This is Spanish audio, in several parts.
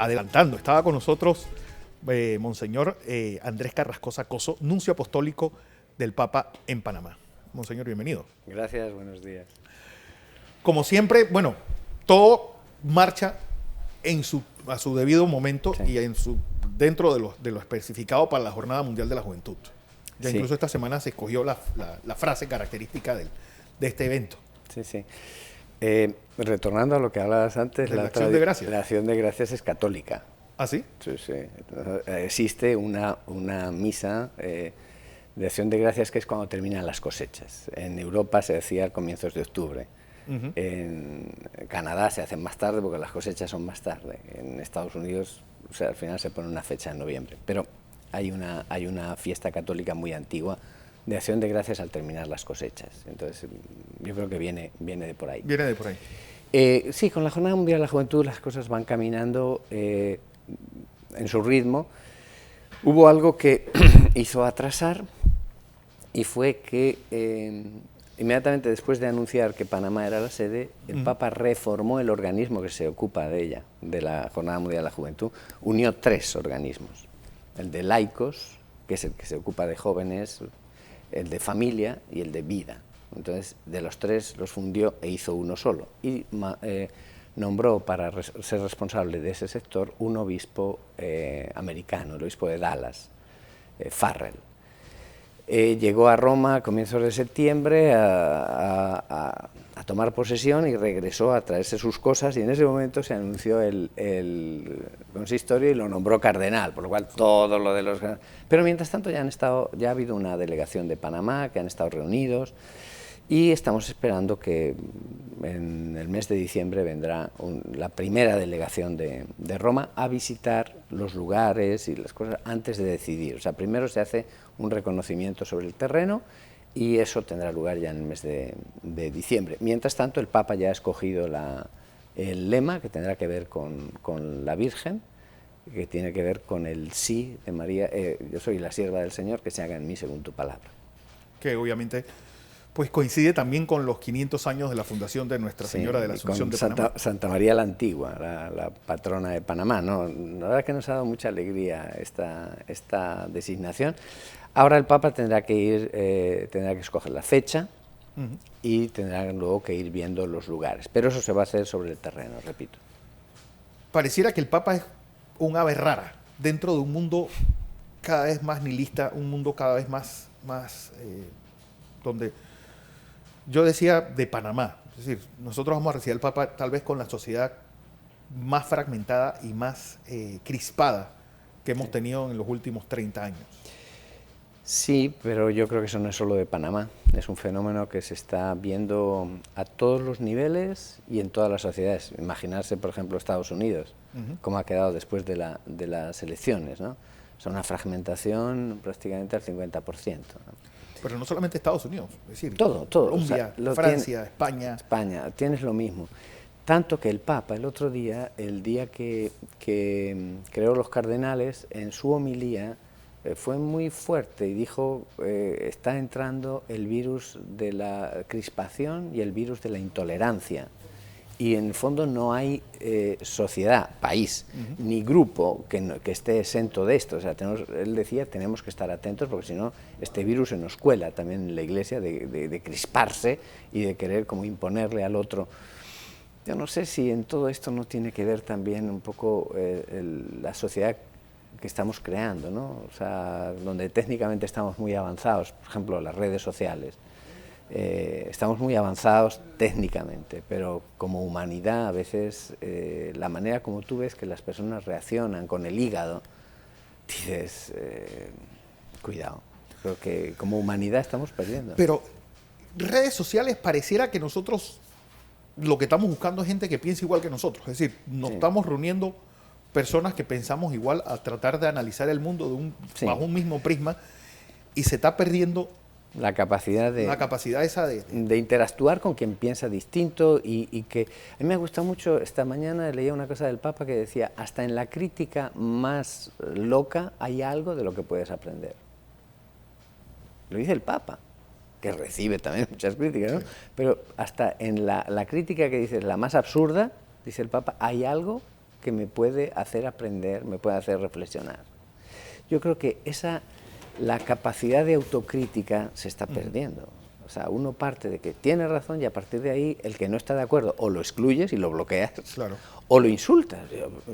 adelantando, estaba con nosotros Monseñor Andrés Carrascosa Coso, nuncio apostólico del Papa en Panamá. Monseñor, bienvenido. Gracias, buenos días. Como siempre, bueno, todo marcha a su debido momento, sí, y dentro de lo especificado para la Jornada Mundial de la Juventud. Ya sí, incluso esta semana se escogió la frase característica de este evento. Sí, sí. Retornando a lo que hablabas antes, la acción de gracias. La acción de gracias es católica. ¿Ah, sí? Sí, sí. Existe una misa de acción de gracias que es cuando terminan las cosechas. En Europa se decía a comienzos de octubre. En Canadá se hacen más tarde porque las cosechas son más tarde. En Estados Unidos, o sea, al final se pone una fecha en noviembre. Pero hay una fiesta católica muy antigua de acción de gracias al terminar las cosechas. Entonces, yo creo que viene de por ahí. Viene de por ahí. Sí, con la Jornada Mundial de la Juventud las cosas van caminando en su ritmo. Hubo algo que hizo atrasar y fue que inmediatamente después de anunciar que Panamá era la sede, el Papa reformó el organismo que se ocupa de ella, de la Jornada Mundial de la Juventud, unió 3 organismos, el de laicos, que es el que se ocupa de jóvenes, el de familia y el de vida. Entonces, de los 3 los fundió e hizo uno solo y nombró para ser responsable de ese sector un obispo americano, el obispo de Dallas, Farrell. Llegó a Roma a comienzos de septiembre a tomar posesión y regresó a traerse sus cosas, y en ese momento se anunció el consistorio y lo nombró cardenal, por lo cual todo lo de los... Pero mientras tanto ya ha habido una delegación de Panamá que han estado reunidos y estamos esperando que en el mes de diciembre vendrá la primera delegación de Roma a visitar los lugares y las cosas antes de decidir. O sea, primero se hace un reconocimiento sobre el terreno y eso tendrá lugar ya en el mes de diciembre. Mientras tanto, el Papa ya ha escogido el lema que tendrá que ver con la Virgen, que tiene que ver con el sí de María, yo soy la sierva del Señor, que se haga en mí según tu palabra. Que obviamente pues coincide también con los 500 años de la fundación de Nuestra Señora de la Asunción de Panamá. Santa María la Antigua, la patrona de Panamá, ¿no? La verdad es que nos ha dado mucha alegría esta designación. Ahora el Papa tendrá que escoger la fecha y tendrá luego que ir viendo los lugares, pero eso se va a hacer sobre el terreno, repito. Pareciera que el Papa es un ave rara dentro de un mundo cada vez más nihilista, un mundo cada vez más donde yo decía de Panamá, es decir, nosotros vamos a recibir al Papa tal vez con la sociedad más fragmentada y más crispada que hemos tenido en los últimos 30 años. Sí, pero yo creo que eso no es solo de Panamá, es un fenómeno que se está viendo a todos los niveles y en todas las sociedades. Imaginarse, por ejemplo, Estados Unidos, cómo ha quedado después de las elecciones, ¿no? Es una fragmentación prácticamente al 50%, ¿no? Pero no solamente Estados Unidos, es decir, todo. Colombia, o sea, Francia, España. España, tienes lo mismo. Tanto que el Papa el otro día, el día que creó los cardenales, en su homilía fue muy fuerte y dijo, está entrando el virus de la crispación y el virus de la intolerancia. Y en el fondo no hay sociedad, país, ni grupo que esté exento de esto. O sea, él decía, tenemos que estar atentos porque si no, este virus se nos cuela también en la Iglesia de crisparse y de querer como imponerle al otro. Yo no sé si en todo esto no tiene que ver también un poco la sociedad que estamos creando, ¿no? O sea, donde técnicamente estamos muy avanzados, por ejemplo, las redes sociales. Estamos muy avanzados técnicamente, pero como humanidad a veces la manera como tú ves que las personas reaccionan con el hígado, dices, cuidado, creo que como humanidad estamos perdiendo. Pero redes sociales pareciera que nosotros lo que estamos buscando es gente que piense igual que nosotros, es decir, nos estamos reuniendo personas que pensamos igual a tratar de analizar el mundo bajo un mismo prisma y se está perdiendo la capacidad esa de interactuar con quien piensa distinto y que a mí me ha gustado mucho. Esta mañana leía una cosa del Papa que decía, hasta en la crítica más loca hay algo de lo que puedes aprender. Lo dice el Papa, que recibe también muchas críticas, ¿no? Sí. Pero hasta en la crítica que dices, la más absurda, dice el Papa, hay algo que me puede hacer aprender, me puede hacer reflexionar. Yo creo que la capacidad de autocrítica se está perdiendo. O sea, uno parte de que tiene razón y a partir de ahí el que no está de acuerdo o lo excluyes y lo bloqueas, claro, o lo insultas.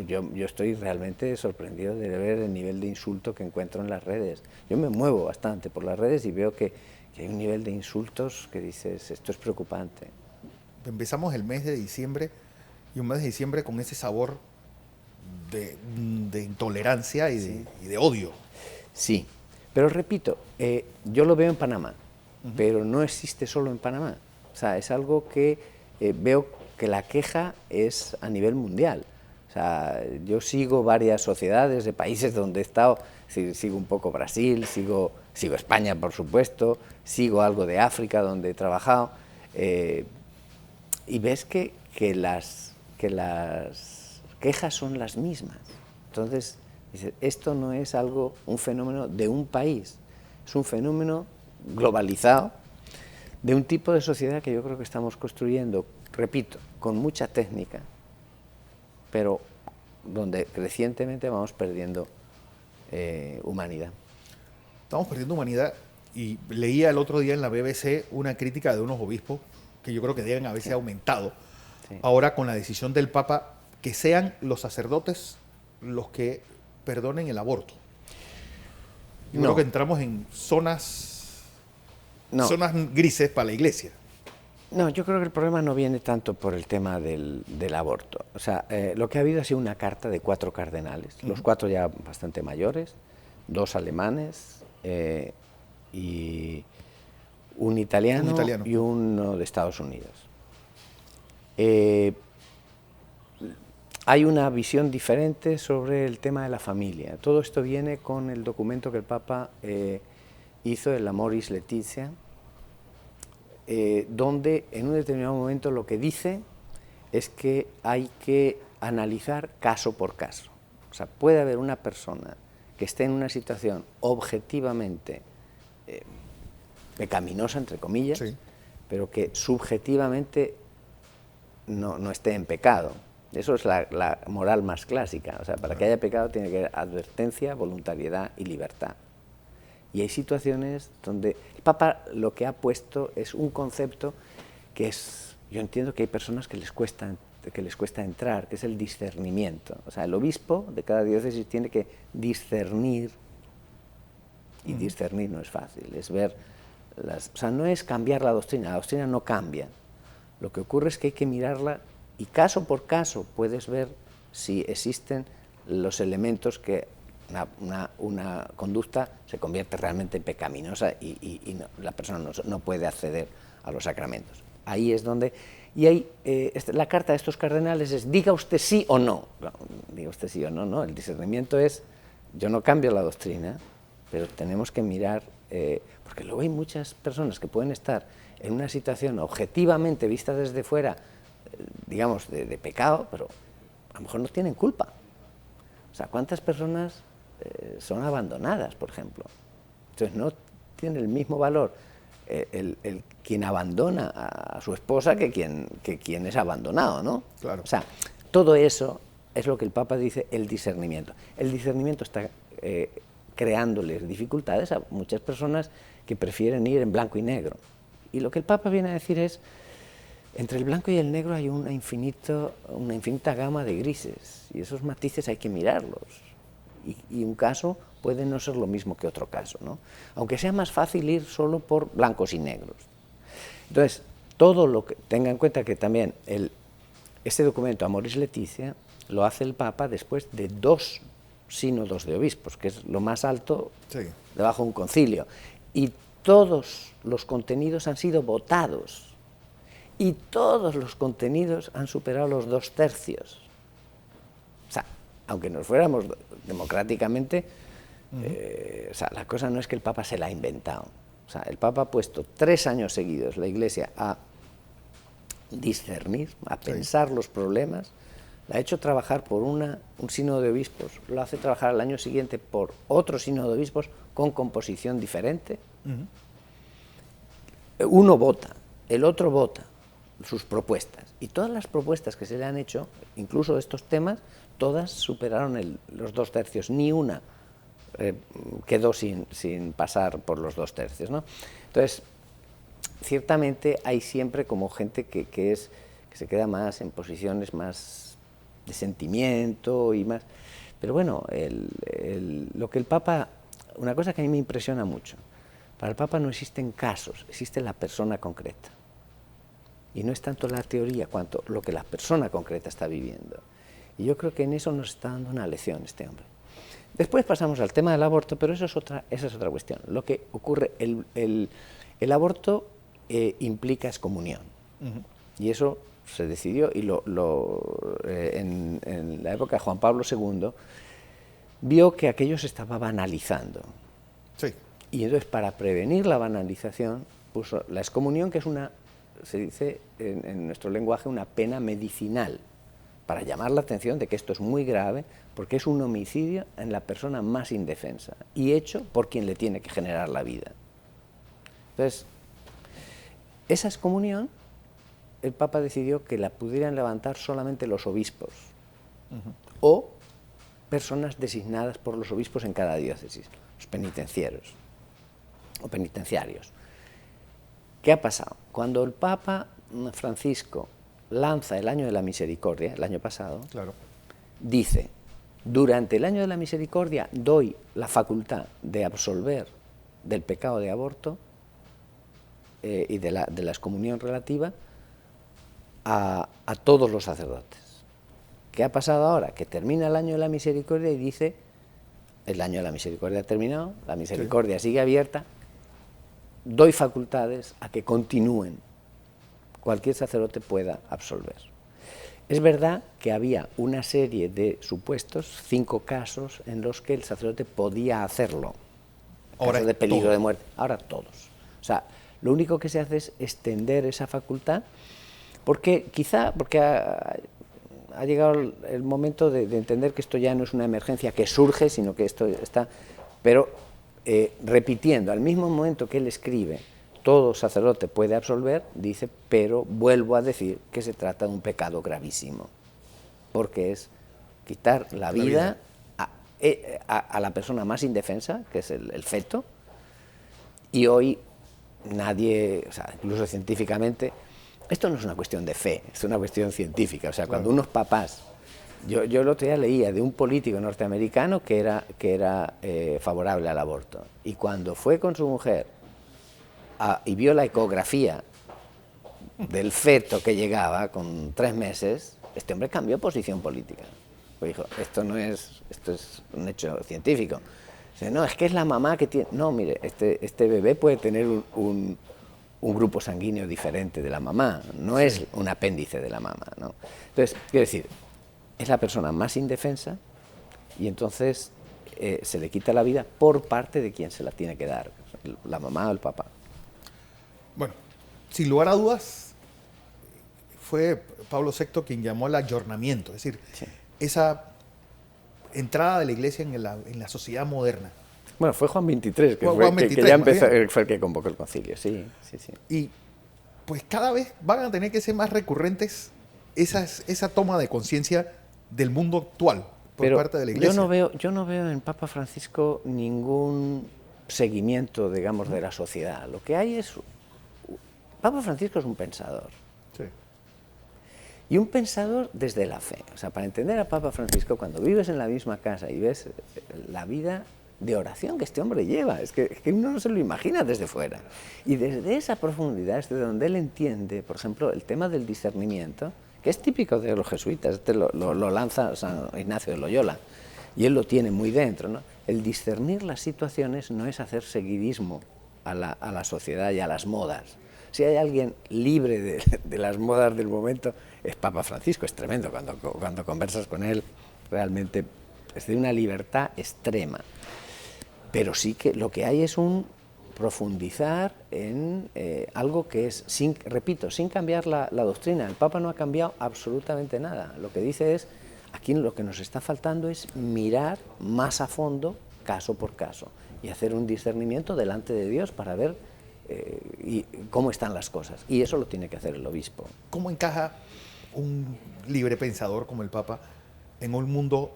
Yo estoy realmente sorprendido de ver el nivel de insulto que encuentro en las redes. Yo me muevo bastante por las redes y veo que hay un nivel de insultos que dices, esto es preocupante. Empezamos el mes de diciembre y un mes de diciembre con ese sabor de intolerancia y de odio. Sí, pero repito, yo lo veo en Panamá, pero no existe solo en Panamá. O sea, es algo que veo que la queja es a nivel mundial. O sea, yo sigo varias sociedades de países donde he estado, sigo un poco Brasil, sigo España, por supuesto, sigo algo de África donde he trabajado, y ves que las quejas son las mismas. Entonces, dices, esto no es un fenómeno de un país, es un fenómeno globalizado de un tipo de sociedad que yo creo que estamos construyendo, repito, con mucha técnica, pero donde crecientemente vamos perdiendo humanidad. Estamos perdiendo humanidad y leía el otro día en la BBC una crítica de unos obispos que yo creo que deben haberse aumentado ahora con la decisión del Papa que sean los sacerdotes los que perdonen el aborto. Yo creo que entramos en zonas grises para la Iglesia. No, yo creo que el problema no viene tanto por el tema del aborto. O sea, lo que ha habido ha sido una carta de 4 cardenales, los 4 ya bastante mayores, 2 alemanes y un italiano y uno de Estados Unidos. Hay una visión diferente sobre el tema de la familia. Todo esto viene con el documento que el Papa hizo, el Amoris Laetitia, donde en un determinado momento lo que dice es que hay que analizar caso por caso. O sea, puede haber una persona que esté en una situación objetivamente pecaminosa, entre comillas, pero que subjetivamente no esté en pecado. Eso es la moral más clásica. O sea, para que haya pecado tiene que haber advertencia, voluntariedad y libertad. Y hay situaciones donde el Papa lo que ha puesto es un concepto que es, yo entiendo que hay personas que les cuesta entrar, que es el discernimiento. O sea, el obispo de cada diócesis tiene que discernir, y discernir no es fácil, es ver o sea, no es cambiar la doctrina no cambia. Lo que ocurre es que hay que mirarla y caso por caso puedes ver si existen los elementos que una conducta se convierte realmente en pecaminosa y la persona no puede acceder a los sacramentos. Ahí es donde... Y ahí, la carta de estos cardenales es, diga usted sí o no. No, diga usted sí o no, no. El discernimiento es, yo no cambio la doctrina, pero tenemos que mirar, porque luego hay muchas personas que pueden estar en una situación objetivamente vista desde fuera, digamos, de pecado, pero a lo mejor no tienen culpa. O sea, ¿cuántas personas son abandonadas, por ejemplo? Entonces no tiene el mismo valor el quien abandona a su esposa que quien es abandonado, ¿no? Claro. O sea, todo eso es lo que el Papa dice, el discernimiento. El discernimiento está creándoles dificultades a muchas personas que prefieren ir en blanco y negro. Y lo que el Papa viene a decir es, entre el blanco y el negro hay una infinita gama de grises, y esos matices hay que mirarlos. Y un caso puede no ser lo mismo que otro caso, ¿no? Aunque sea más fácil ir solo por blancos y negros. Entonces, todo lo que tenga en cuenta que también este documento Amoris Laetitia lo hace el Papa después de 2 sínodos de obispos, que es lo más alto debajo de un concilio. Y todos los contenidos han sido votados. Y todos los contenidos han superado los 2/3. O sea, aunque nos fuéramos democráticamente, o sea, la cosa no es que el Papa se la ha inventado. O sea, el Papa ha puesto 3 años seguidos la Iglesia a discernir, a pensar los problemas, la ha hecho trabajar por un sínodo de obispos, lo hace trabajar al año siguiente por otro sínodo de obispos con composición diferente. Uno vota, el otro vota. sus propuestas. Y todas las propuestas que se le han hecho, incluso estos temas, todas superaron los 2/3, ni una quedó sin pasar por los 2/3, ¿no? Entonces, ciertamente hay siempre como gente que se queda más en posiciones más de sentimiento y más... Pero bueno, lo que el Papa... Una cosa que a mí me impresiona mucho, para el Papa no existen casos, existe la persona concreta. Y no es tanto la teoría cuanto lo que la persona concreta está viviendo. Y yo creo que en eso nos está dando una lección este hombre. Después pasamos al tema del aborto, pero esa es otra cuestión. Lo que ocurre, el aborto implica excomunión. Y eso se decidió, y en la época de Juan Pablo II, vio que aquello se estaba banalizando. Sí. Y entonces, para prevenir la banalización, puso la excomunión, que es se dice en nuestro lenguaje, una pena medicinal, para llamar la atención de que esto es muy grave, porque es un homicidio en la persona más indefensa, y hecho por quien le tiene que generar la vida. Entonces, esa excomunión, el Papa decidió que la pudieran levantar solamente los obispos, o personas designadas por los obispos en cada diócesis, los penitenciarios o penitenciarios. ¿Qué ha pasado? Cuando el Papa Francisco lanza el Año de la Misericordia, el año pasado, claro, dice: durante el Año de la Misericordia doy la facultad de absolver del pecado de aborto y de la excomunión relativa a todos los sacerdotes. ¿Qué ha pasado ahora? Que termina el Año de la Misericordia y dice: el Año de la Misericordia ha terminado, la misericordia sigue abierta, doy facultades a que continúen, cualquier sacerdote pueda absolver. Es verdad que había una serie de supuestos, 5 casos, en los que el sacerdote podía hacerlo, casos de peligro de muerte. Ahora todos. O sea, lo único que se hace es extender esa facultad, porque ha llegado el momento de entender que esto ya no es una emergencia que surge, sino que esto está... Pero repitiendo, al mismo momento que él escribe, todo sacerdote puede absolver, dice, pero vuelvo a decir que se trata de un pecado gravísimo, porque es quitar la vida a la persona más indefensa, que es el feto, y hoy nadie, o sea, incluso científicamente, esto no es una cuestión de fe, es una cuestión científica. O sea, cuando unos papás... Yo el otro día leía de un político norteamericano que era favorable al aborto, y cuando fue con su mujer y vio la ecografía del feto que llegaba con 3 meses, este hombre cambió posición política. Pues dijo, esto es un hecho científico. Dice, no, es que es la mamá que tiene... No, mire, este bebé puede tener un grupo sanguíneo diferente de la mamá, no es un apéndice de la mamá, ¿no? Entonces, quiero decir, es la persona más indefensa y entonces se le quita la vida por parte de quien se la tiene que dar, la mamá o el papá. Bueno, sin lugar a dudas, fue Pablo VI quien llamó al ayornamiento, es decir, esa entrada de la Iglesia en la sociedad moderna. Bueno, fue Juan XXIII, que ya empezó, fue el que convocó el concilio, sí. Y pues cada vez van a tener que ser más recurrentes esa toma de conciencia del mundo actual por parte de la Iglesia. Yo no veo en Papa Francisco ningún seguimiento, digamos, de la sociedad. Lo que hay es... Papa Francisco es un pensador. Sí. Y un pensador desde la fe. O sea, para entender a Papa Francisco, cuando vives en la misma casa y ves la vida de oración que este hombre lleva, es que uno no se lo imagina desde fuera. Y desde esa profundidad es de donde él entiende, por ejemplo, el tema del discernimiento, que es típico de los jesuitas, lo lanza San Ignacio de Loyola, y él lo tiene muy dentro, ¿no? El discernir las situaciones no es hacer seguidismo a la sociedad y a las modas. Si hay alguien libre de las modas del momento, es Papa Francisco. Es tremendo cuando conversas con él, realmente es de una libertad extrema. Pero sí que lo que hay es un profundizar en algo que es, sin cambiar la doctrina. El Papa no ha cambiado absolutamente nada. Lo que dice es, aquí lo que nos está faltando es mirar más a fondo, caso por caso, y hacer un discernimiento delante de Dios para ver y cómo están las cosas. Y eso lo tiene que hacer el obispo. ¿Cómo encaja un libre pensador como el Papa en un mundo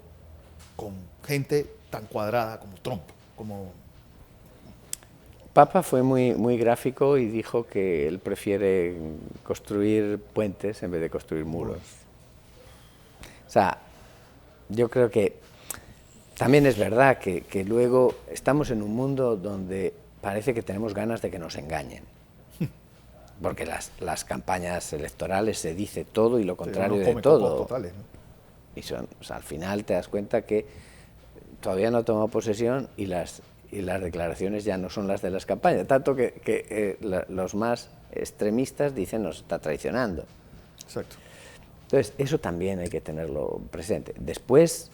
con gente tan cuadrada como Trump? Papa fue muy gráfico y dijo que él prefiere construir puentes en vez de construir muros. O sea, yo creo que también es verdad que luego estamos en un mundo donde parece que tenemos ganas de que nos engañen. Porque las campañas electorales se dice todo y lo contrario de todo. Totales, ¿no? Y o sea, al final te das cuenta que todavía no ha tomado posesión y las declaraciones ya no son las de las campañas. Tanto que los más extremistas dicen nos está traicionando. Exacto. Entonces, eso también hay que tenerlo presente. Después,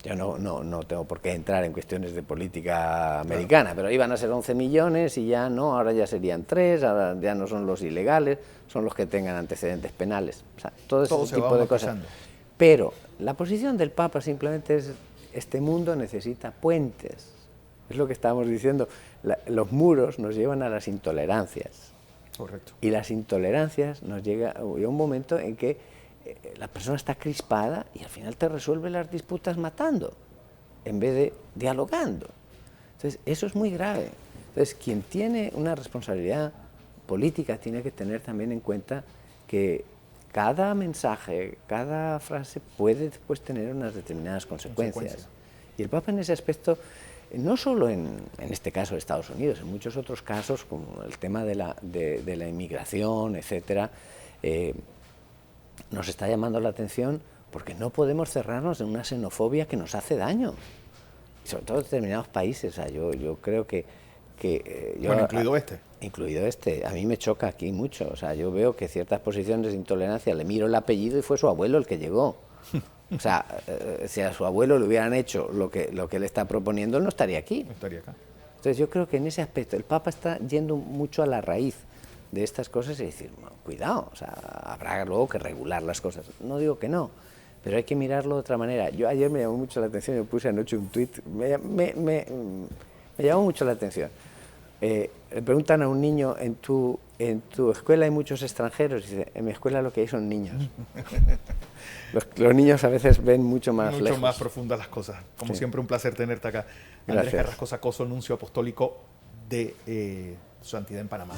yo no tengo por qué entrar en cuestiones de política americana, pero iban a ser 11 millones y ya no, ahora ya serían 3, ahora ya no son los ilegales, son los que tengan antecedentes penales. O sea, todo ese tipo de cosas. Pero la posición del Papa simplemente es, este mundo necesita puentes. Es lo que estábamos diciendo, los muros nos llevan a las intolerancias. Correcto. Y las intolerancias nos llega a un momento en que la persona está crispada y al final te resuelve las disputas matando, en vez de dialogando. Entonces, eso es muy grave. Entonces, quien tiene una responsabilidad política tiene que tener también en cuenta que cada mensaje, cada frase puede después tener unas determinadas consecuencias. Y el Papa en ese aspecto, no solo en este caso de Estados Unidos, en muchos otros casos, como el tema de la inmigración, etcétera, nos está llamando la atención porque no podemos cerrarnos en una xenofobia que nos hace daño, sobre todo en determinados países. O sea, yo creo que bueno, incluido este. Incluido este. A mí me choca aquí mucho. O sea, yo veo que ciertas posiciones de intolerancia, le miro el apellido y fue su abuelo el que llegó. O sea, si a su abuelo le hubieran hecho lo que él está proponiendo, él no estaría aquí. No estaría acá. Entonces yo creo que en ese aspecto el Papa está yendo mucho a la raíz de estas cosas y decir, bueno, cuidado, o sea, habrá luego que regular las cosas. No digo que no, pero hay que mirarlo de otra manera. Yo ayer me llamó mucho la atención, yo puse anoche un tuit, me llamó mucho la atención. Le preguntan a un niño, ¿en tu escuela hay muchos extranjeros? Y dice, en mi escuela lo que hay son niños. Los niños a veces ven mucho más lejos. Mucho más profundas las cosas. Como siempre, un placer tenerte acá. Andrés Carrasco Sacoso, nuncio apostólico de Su Santidad en Panamá.